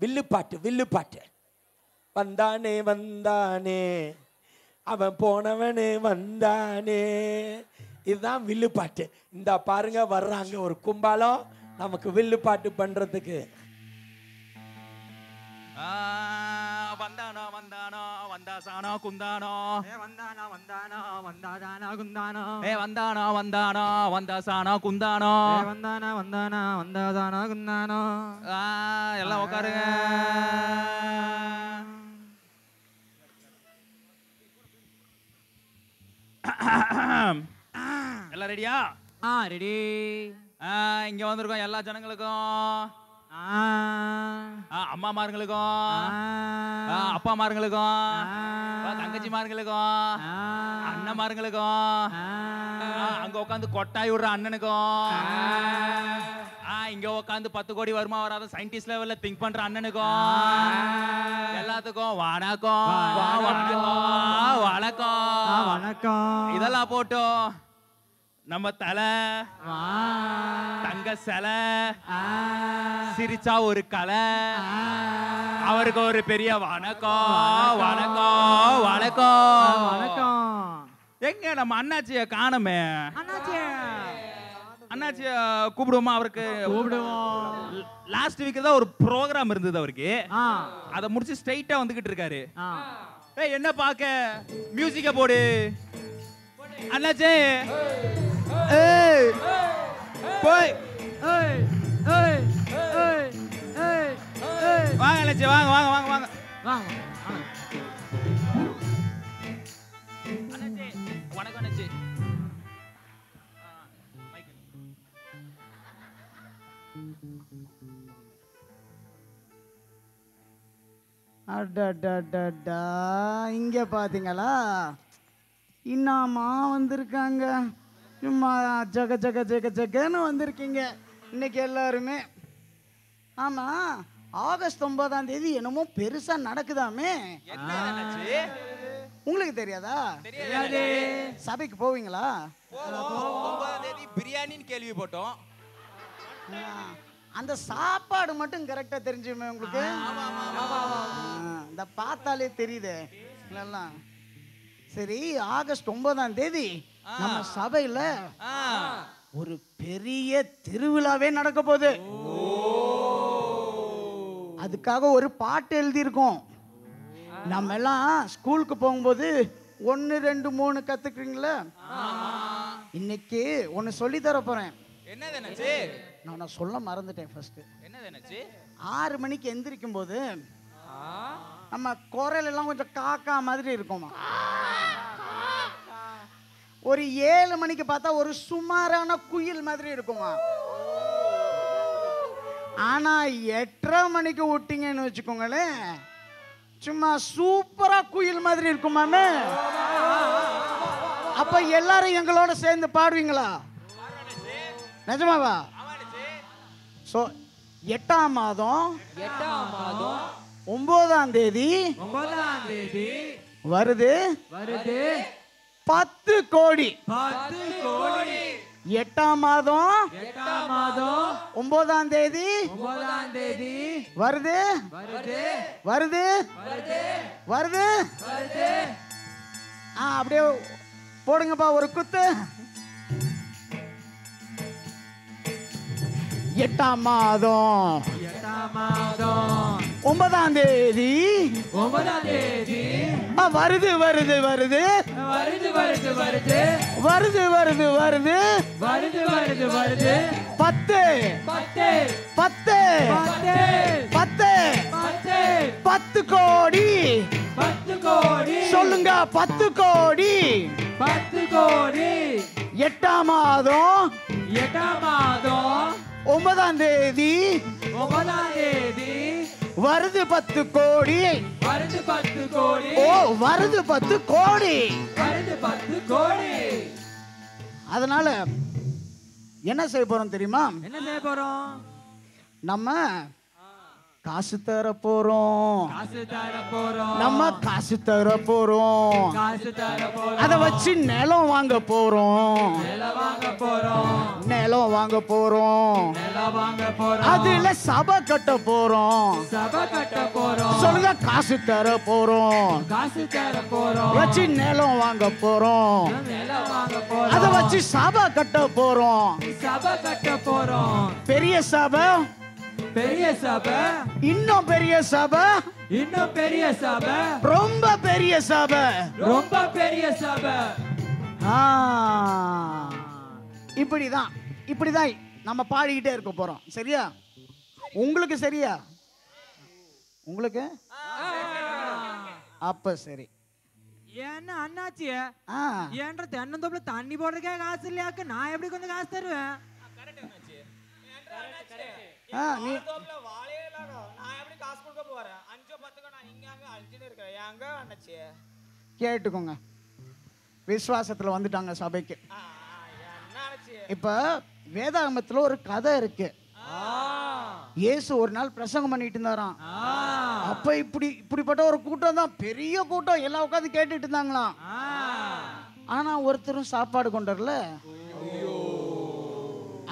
வில்லுப்பாட்டு வில்லுப்பாட்டு. வந்தானே வந்தானே அவன் போனவனே வந்தானே, இதுதான் வில்லுப்பாட்டு. இந்த பாருங்க வர்றாங்க ஒரு கும்பாலம் நமக்கு வில்லுப்பாட்டு பண்றதுக்கு. வந்தானோ வந்தானோ வந்தாசானோ குந்தானோ வந்தானோ வந்தானோ வந்தாதானோ குந்தானோ வந்தானோ வந்தானோ வந்தாசானோ குந்தானோ வந்தானோ வந்தானோ வந்தாதானோ குந்தானோ. எல்லாம் உட்காருங்க. எல்லாம் ரெடியா? ரெடி. இங்க வந்திருக்கோம் எல்லா ஜனங்களுக்கும், அம்மாமார்களுக்கும், அப்பாமார்களுக்கும், தங்கச்சிமார்களுக்கும், அண்ணன்மார்களுக்கும், அங்க உட்காந்து கொட்டாய் விடுற அண்ணனுக்கும், இங்க உட்காந்து 10 கோடி வருமா வராத சயின்டிஸ்ட் லெவல்ல திங்க் பண்ற அண்ணனுக்கும், எல்லாத்துக்கும் வணக்கம் வணக்கம் வணக்கம் வணக்கம். இதெல்லாம் போட்டோம் நம்ம தலை தங்க சிலை சிரிச்சா ஒரு கலை, அவருக்கு ஒரு பெரிய வணக்கம் வணக்கம் வணக்கம் வணக்கம். எங்க நம்ம அண்ணாச்சிய காணமே? அண்ணாச்சிய கூப்பிடுவோமா? அவருக்கு கூப்பிடுவோம். லாஸ்ட் வீக் தான் ஒரு ப்ரோக்ராம் இருந்தது அவருக்கு, அதை முடிச்சு ஸ்ட்ரைட்டா வந்துகிட்டு இருக்காரு. என்ன பாக்க மியூசிக்க போடு அண்ணாச்சி. போய் வாங்க அண்ணாச்சி, வாங்க வாங்க வாங்க வாங்க வாங்க அண்ணாச்சி. வணக்கம் அண்ணாச்சி. அடடடடா, இங்க பாத்தீங்களா இன்னமா வந்திருக்காங்க. சும்மா ஜக ஜக ஜக ஜகன்னு வந்திருக்கீங்க இன்னைக்கு எல்லாருமே. ஆமா, ஆகஸ்ட் 9ஆம் தேதி என்னமோ பெருசா நடக்குதாமே, உங்களுக்கு தெரியாதா? சபைக்கு போவீங்களா? 9ஆம் தேதி பிரியாணின்னு கேள்விப்பட்டோம். அந்த சாப்பாடு மட்டும் கரெக்டா தெரிஞ்சுமே உங்களுக்கு? இந்த பார்த்தாலே தெரியுது எல்லாம். சரி, ஆகஸ்ட் 9ஆம் தேதி நம்ம சபையில ஒரு பெரிய திருவிழாவே நடக்க போகுது. அதுக்காக ஒரு பாட்டு எழுதியிருக்கோம். நம்ம எல்லாம் ஸ்கூலுக்கு போகும்போது 1 2 3 கத்துக்கிறீங்களா? இன்னைக்கு ஒன்னு சொல்லி தர போறேன். என்னது? நான் சொல்ல மறந்துட்டேன். ஃபர்ஸ்ட் என்னது? 6 மணிக்கு எந்திரிக்கும் போது நம்ம குரல் எல்லாம் கொஞ்சம் காக்கா மாதிரி இருக்குமா. ஒரு 7 மணிக்கு பார்த்தா ஒரு சுமாரான குயில் மாதிரி இருக்குமா. ஆனா 8:30 மணிக்கு விட்டீங்கன்னு வச்சுக்கோங்களேன், சும்மா சூப்பரா குயில் மாதிரி இருக்குமாமே. அப்ப எல்லாரும் எங்களோட சேர்ந்து பாடுவீங்களா? நிஜமாவா? சோ 8ஆம் மாதம் 9ஆம் தேதி வருது 10 கோடி. 8ஆம் மாதம் 9ஆம் தேதி வருது வருது வருது. அப்படியே போடுங்கப்பா ஒரு குத்து. 8ஆம் மாதம் 9ஆம் தேதி வருது வருது வருது வருது வருது வருது வருது வருது வருது வருது வருது வருது 10 10 10 10 10 கோடி 10 கோடி சொல்லுங்க. 10 கோடி 10 கோடி. 8ஆம் மாதம் 9ஆம் தேதி வருது 10 கோடி. வருது 10 கோடி. ஓ, வருது 10 கோடி. வருது 10 கோடி. அதனால என்ன செய்ய போறோம் தெரியுமா? என்ன செய்ய போறோம்? நம்ம காசு தர போறோம், காசு தர போறோம், நம்ம காசு தர போறோம், காசு தர போறோம், அத வச்சு நிலம் வாங்க போறோம், நிலம் வாங்க போறோம், நிலம் வாங்க போறோம், நிலம் வாங்க போறோம், அதுல சபை கட்ட போறோம், சபை கட்ட போறோம், சொல்லுங்க காசு தர போறோம், காசு தர போறோம், வச்சு நிலம் வாங்க போறோம், நிலம் வாங்க போறோம், அத வச்சு சபை கட்ட போறோம், சபை கட்ட போறோம், பெரிய சபை, பெரிய சபை, இன்னும் பெரிய சபை, இன்னும் பெரிய சபை, ரொம்ப பெரிய சபை. ரொம்ப பெரிய சபை. இப்படிதான் இப்படிதான் நம்ம பாடிக்கிட்டே இருக்க போறோம். சரியா? உங்களுக்கு சரியா? உங்களுக்கு அப்ப சரி. என்ன அண்ணாச்சி, ஆ ஏன்ற தென்னந்தோப்புல தண்ணி போடுறதுக்கே காசு இல்லையாக்கு நான் எப்படி கொஞ்சம் காசு தருவேன்? ஆ நீ கேட்டுக்கோங்க. விசுவாசத்துல வந்துட்டாங்க சபைக்கு. இப்ப வேதாகமத்துல ஒரு கதை இருக்கு. இயேசு ஒரு நாள் பிரசங்கம் பண்ணிட்டு இருந்தாராம். அப்ப இப்படிப்பட்ட ஒரு கூட்டம் தான், பெரிய கூட்டம், எல்லாம் உட்காந்து கேட்டுட்டு இருந்தாங்களாம். ஆனா ஒருத்தரும் சாப்பாடு கொண்டு வரல.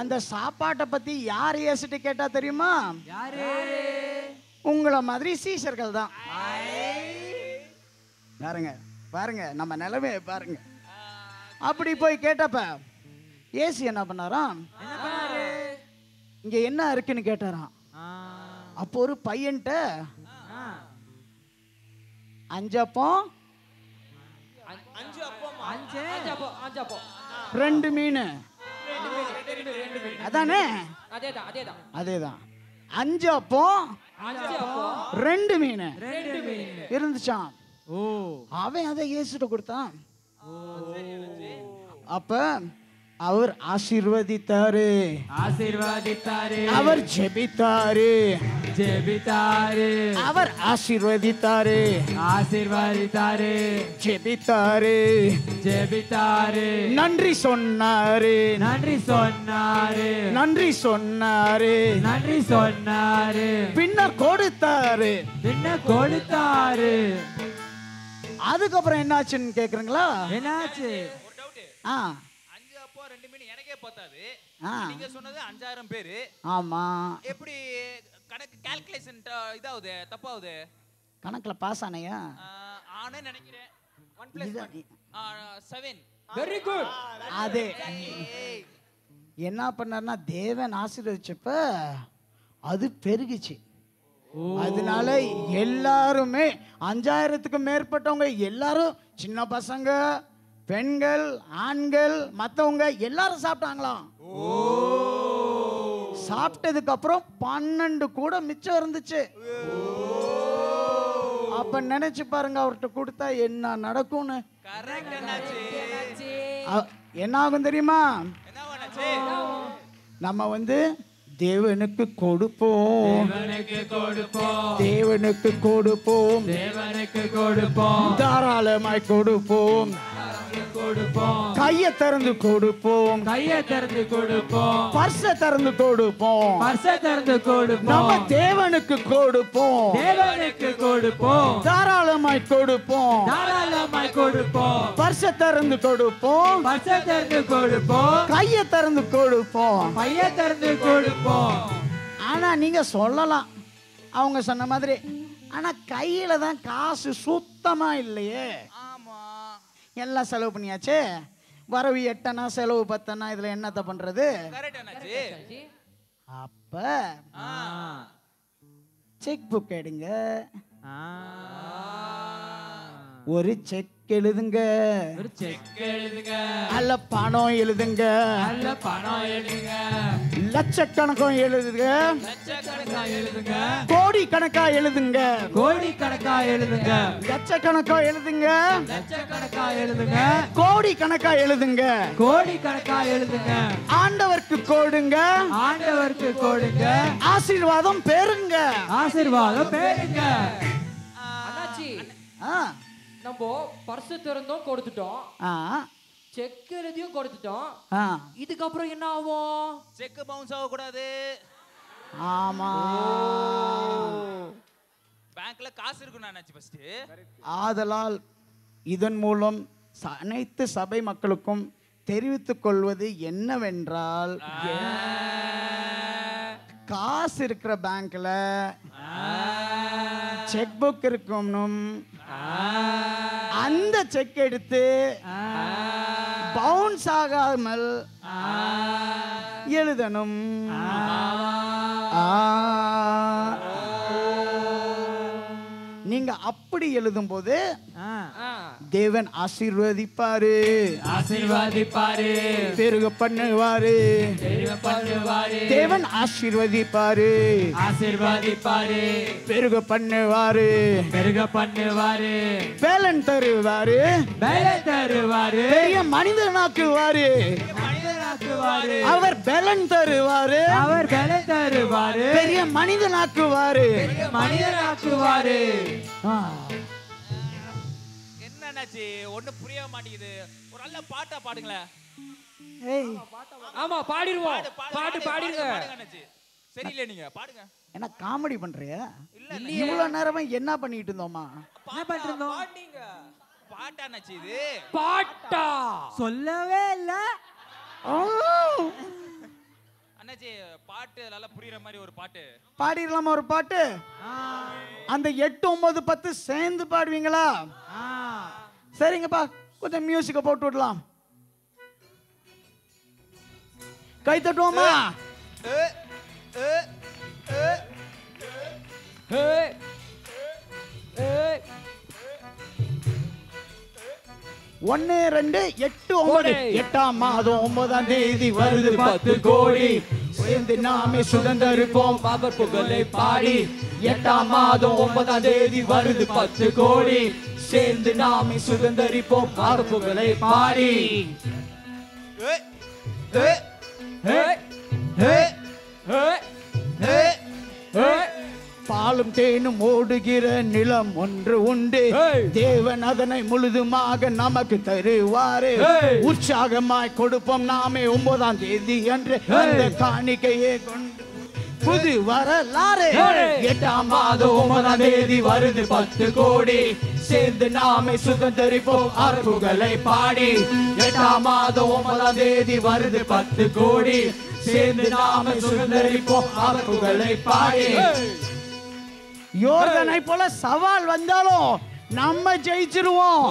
அந்த சாப்பாட்டை பத்தி யார் இயேசுட்ட கேட்டா தெரியுமா? யாரு? உங்கள மாதிரி சீஷர்கள் தான். பாருங்க பாருங்க நம்ம நிலைமையை பாருங்க. அப்படி போய் கேட்டப்ப இயேசு என்ன பண்ணாராம்? என்ன பண்ணாரு? இங்க என்ன இருக்குன்னு கேட்டாராம். அப்போ ஒரு பையன்ட்ட 5 அப்பம் 2 மீன். அதானே? அதேதான். 5 அப்பம் 2 மீன் இருந்துச்சான். அவன் அதை இயேசுட்ட கொடுத்தான். அப்ப அவர் ஆசீர்வதித்தாரு, அவர் ஜெபித்தாரு, அவர் ஆசீர்வதித்தாரு, ஜெபித்தாரு, நன்றி சொன்னாரு, பின்னர் கொடுத்தாரு. அதுக்கப்புறம் என்னாச்சுன்னு கேக்குறீங்களா? என்னாச்சு? ஆ 5 அப்போ 2 மீன் எனக்கே பத்தாது. ஆ நீங்க சொன்னது 5000 பேரு. ஆமா. எப்படி கணக்கு கால்குலேஷன் இதாவுது, தப்பாவுது? கணக்குல பாஸ் ஆனையா? ஆனே நினைக்கிறேன். 1 + 1 7. Very good. அதே என்ன பண்ணாருன்னா, தேவன் ஆசீர்வதிச்சப்ப அது பெருகிச்சு. அதனால எல்லாருமே 5000க்கு மேற்பட்டவங்க எல்லாரும், சின்ன பசங்க, பெண்கள், ஆண்கள், மத்தவங்க எல்லாரும் சாப்பிட்டாங்களாம். சாப்பிட்டதுக்கு அப்புறம் 12 கூட மிச்சம் இருந்துச்சு. அப்ப நினைச்சு பாருங்க, அவர்கிட்ட கொடுத்தா என்ன நடக்கும்னு. கரெக்ட் என்னாச்சு? என்ன ஆகும் தெரியுமா? நம்ம தேவனுக்கு கொடுப்போம், தேவனுக்கு கொடுப்போம், தாராளமாய் கொடுப்போம், கையை திறந்து கொடுப்போம், பர்ஸை திறந்து கொடுப்போம், நம்ம தேவனுக்கு கொடுப்போம், தாராளமாய் கொடுப்போம், பர்ஸை திறந்து கொடுப்போம், கையை திறந்து கொடுப்போம். ஆனா நீங்க சொல்லலாம் அவங்க சொன்ன மாதிரி, ஆனா கையில தான் காசு சுத்தமா இல்லையே. எல்லாம் செலவு பண்ணியாச்சு, வரவு 8 செலவு 10 இதுல என்னத்த பண்றது? அப்ப செக் புக் எடுங்க, ஒரு செக் எழுதுங்க, அல்ல பணம் எழுதுங்க, லட்சக்கணக்கம் எழுதுங்க, கோடி கணக்கா எழுதுங்க, லட்சக்கணக்கா எழுதுங்க, கோடி கணக்கா எழுதுங்க, ஆண்டவருக்கு கொடுங்க, ஆசீர்வாதம் பெறுங்க. அண்ணாச்சி, நம்ம பர்ஸ் திறந்தோம், கொடுத்துட்டோம், செக் எழுதியும் கொடுத்துட்டோம், இதுக்கப்புறம் என்ன ஆகும்? செக் பவுன்ஸ் ஆக கூடாது. ஆமா. காசு இருக்கணும் அண்ணாச்சி ஃபர்ஸ்ட். ஆதலால் இதன் மூலம் அனைத்து சபை மக்களுக்கும் தெரிவித்துக் கொள்வது என்னவென்றால், காசு இருக்கிற பேங்க்ல செக் புக் இருக்கணும். அந்த செக் எடுத்து பவுன்ஸ் ஆகாமல் எழுதணும். நீங்க அப்படி எழுதும் போது தேவன் ஆசீர்வதிப்பாரு, பெருக பண்ணுவாரு. தேவன் ஆசீர்வதிப்பாரு, பெருக பண்ணுவாரு. பேலன் தருவாரு, பெரிய மனிதனாக்குவாரு. அவர் பேலன் தருவாரு, பெரிய மனிதனாக்குவாரு. என்னன்னாச்சு ஒண்ணு புரிய மாட்டேங்குது. ஒரு நல்ல பாட்டா பாடுங்களேன். ஆமா பாடிடுவோம். பாட்டு பாடிடுங்க. சரியில்லை நீங்க பாடுங்க. என்ன காமெடி பண்றியா? இவ்வளவு நேரமா என்ன பண்ணிட்டு இருந்தோமா? என்ன பண்ணிட்டு இருந்தோம்? பாட்டாச்சு இது. பாட்டா சொல்லவே இல்ல அண்ணாச்சி. பாட்டு நல்லா புரியுற மாதிரி ஒரு பாட்டு பாடிடலாமா? ஒரு பாட்டு அந்த 8, 9, 10 சேர்ந்து பாடுவீங்களா? சரிங்கப்பா, கொஞ்சம் மியூசிக்க போட்டு விடலாம். கை தட்டுவோமா? 1, 2, 8, 9. 8ஆம் மாதம் 9ஆம் தேதி வருது 10 கோடி. சேர்ந்து நாமே சுதந்தரிப்போம் அவர் புகழை பாடி. 8ஆம் மாதம் 9ஆம் தேதி வருது 10 கோடி. சேர்ந்து நாமே சுதந்தரிப்போம் அவர் புகழை பாடி. பாலும் தேனும் ஓடுகிற நிலம் ஒன்று உண்டு. தேவன் அதனை முழுதுமாக நமக்கு தருவாரு. உற்சாகமாய் கொடுப்போம் நாமே 9ஆம் தேதி அன்று அந்த காணிக்கையே கொண்டு புது வரலாறு. 8ஆம் மாதம் 9ஆம் தேதி வருது 10 கோடி. சேர்ந்து நாமே சுதந்தரிப்போம் அற்புகளை பாடி. 8ஆம் மாதம் 9ஆம் தேதி வருது 10 கோடி. சேர்ந்து நாமே சுதந்தரிப்போம் அற்புகளை பாடி. யோர்தானை போல சவால் வந்தாலும் நம்ம ஜெயிச்சிருவோம்.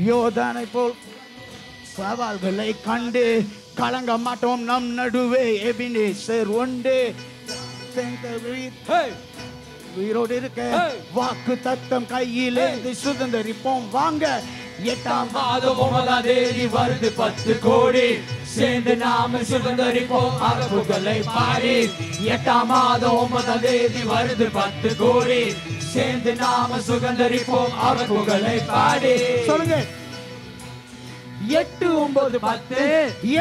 யோர்தானை போல் சவால்களை கண்டு கலங்க மாட்டோம். நம் நடுவே எபினேசர் உண்டு. உயிரோடு இருக்க வாக்கு தத்தம் கையிலே சுதந்தரிப்போம் வாங்க. 8ஆம் மாதம் 9ஆம் தேதி வருது 10 கோடி. சேர்ந்து நாம சுதந்தரிப்போம் அற்புகளை பாடி. 8ஆம் மாதம் 9ஆம் தேதி வருது 10 கோடி. சேர்ந்து நாம சுதந்தரிப்போம் அற்புகளை பாடி. சொல்லுங்க. 8, 9, 10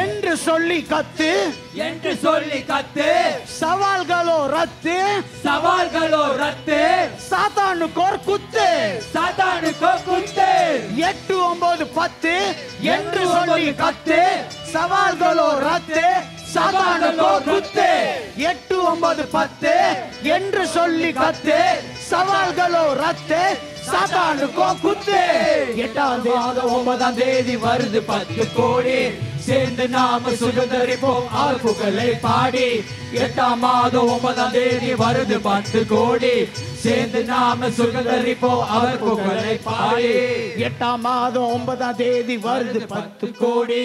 என்று சொல்லி கத்து, என்று சொல்லி கத்து. சவால்களோ ரத்து, சவால்களோ ரத்து. சாத்தானுக்கோர் குத்து, சாத்தானுக்கோர் குத்து. 8, 9, 10 என்று சொல்லி கத்து, சவால்களோ ரத்து, சாத்தானுக்கோர் குத்து. 8, 9, 10 என்று சொல்லி கத்து, சவால்களோ ரத்து, சாத்தானுக்கோ குத்து. 8ஆம் மாதம் 9ஆம் தேதி வருது 10 கோடி. சேர்ந்து நாம சுதந்தரிப்போம் அற்புகளை பாடி. 8ஆம் மாதம் 9ஆம் தேதி வருது 10 கோடி. சேர்ந்து நாம சுதந்தரிப்போம் அற்புகளை பாடி. 8ஆம் மாதம் 9ஆம் தேதி வருது 10 கோடி.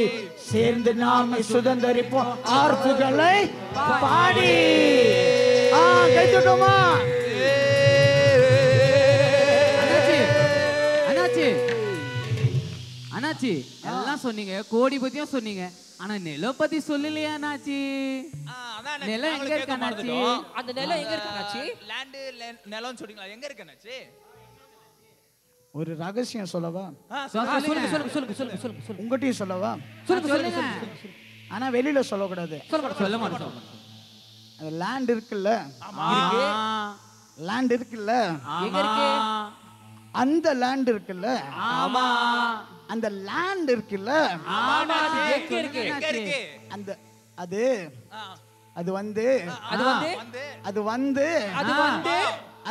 சேர்ந்து நாம சுதந்தரிப்போம் அற்புகளை பாடி. கைத்தட்டுமா? அண்ணாச்சி எல்லாம் சொன்னீங்க, கோடி பத்தியும் சொன்னீங்க, ஆனா நிலம் பத்தி சொல்லலையா அண்ணாச்சி? நிலம் எங்க இருக்கு அண்ணாச்சி? அந்த நிலம் எங்க இருக்கு அண்ணாச்சி? லேண்ட் நிலம்னு சொல்றீங்களா? எங்க இருக்கு அண்ணாச்சி? ஒரு ரகசியம் சொல்லவா? சொல்லுங்க சொல்லுங்க சொல்லுங்க சொல்லுங்க சொல்லுங்க. உங்ககிட்டயும் சொல்லவா? சொல்லுங்க சொல்லுங்க. ஆனா வெளியில சொல்லக்கூடாது. சொல்ல மாட்டோம். அந்த லேண்ட் இருக்குல்ல, லேண்ட் இருக்குல்ல, எங்க இருக்கு? அந்த லேண்ட் இருக்குல்ல, ஆமா அந்த லேண்ட் இருக்குல்ல, ஆமா எங்க இருக்கு? எங்க இருக்கு? அந்த அது அது வந்து அது வந்து அது வந்து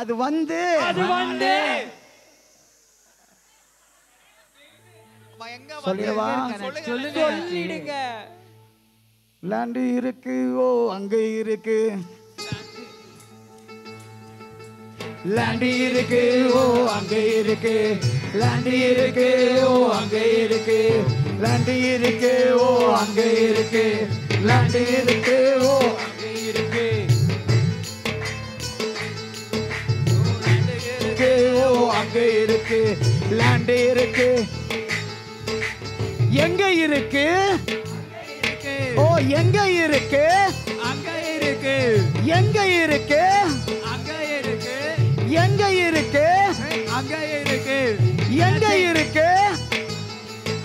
அது அது வந்து சொல்லிடுவா சொல்லிடுங்க. லேண்ட் இருக்கு ஓ அங்க இருக்கு லேண்ட் இருக்கு ஓ அங்க இருக்கு லேண்ட் இருக்கு ஓ அங்க இருக்கு லேண்ட் இருக்கு ஓ அங்க இருக்கு லேண்ட் இருக்கு ஓ அங்க இருக்கு ஓ அங்க இருக்கு லேண்ட் இருக்கு எங்க இருக்கு ஓ எங்க இருக்கு அங்க இருக்கு எங்க இருக்கு அங்க இருக்கு எங்க இருக்கு அங்க இருக்கு எங்க இருக்கு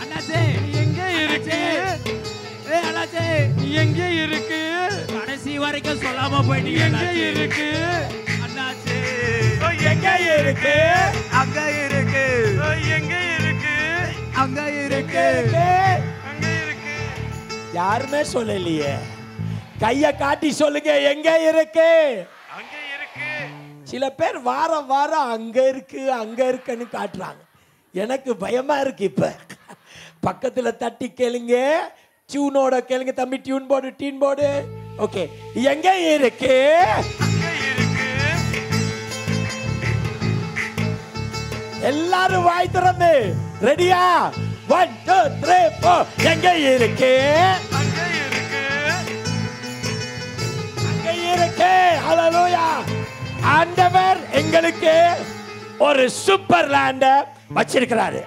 அண்ணாச்சே எங்க இருக்கு அண்ணாச்சே எங்க இருக்கு கடைசி வரைக்கும் சொல்லாம போயிட்டீங்க எங்க இருக்கு அண்ணாச்சே எங்க இருக்கு அங்க இருக்கு எங்க இருக்கு அங்க இருக்கு அங்க இருக்கு யாருமே சொல்லலையே. கைய காட்டி சொல்லுங்க எங்க இருக்கு. அங்க இருக்கு. சில பேர் வாரம் வாரம் அங்க இருக்கு அங்க இருக்குன்னு காட்டுறாங்க. எனக்கு பயமா இருக்கு. இப்ப பக்கத்துல தட்டி கேளுங்க, டியூனோட கேளுங்க. தம்பி டியூன் போடு, டியூன் போடு. ஓகே, எங்க இருக்கு எல்லாரும் வாய் திறந்து ரெடியா? 1 2 3 4 எங்க இருக்கு அங்க இருக்கு. அங்க இருக்கு. ஹalleluya. ஆண்டவர் எங்களுக்கு ஒரு சூப்பர் லேண்ட வச்சிருக்கிறாரு.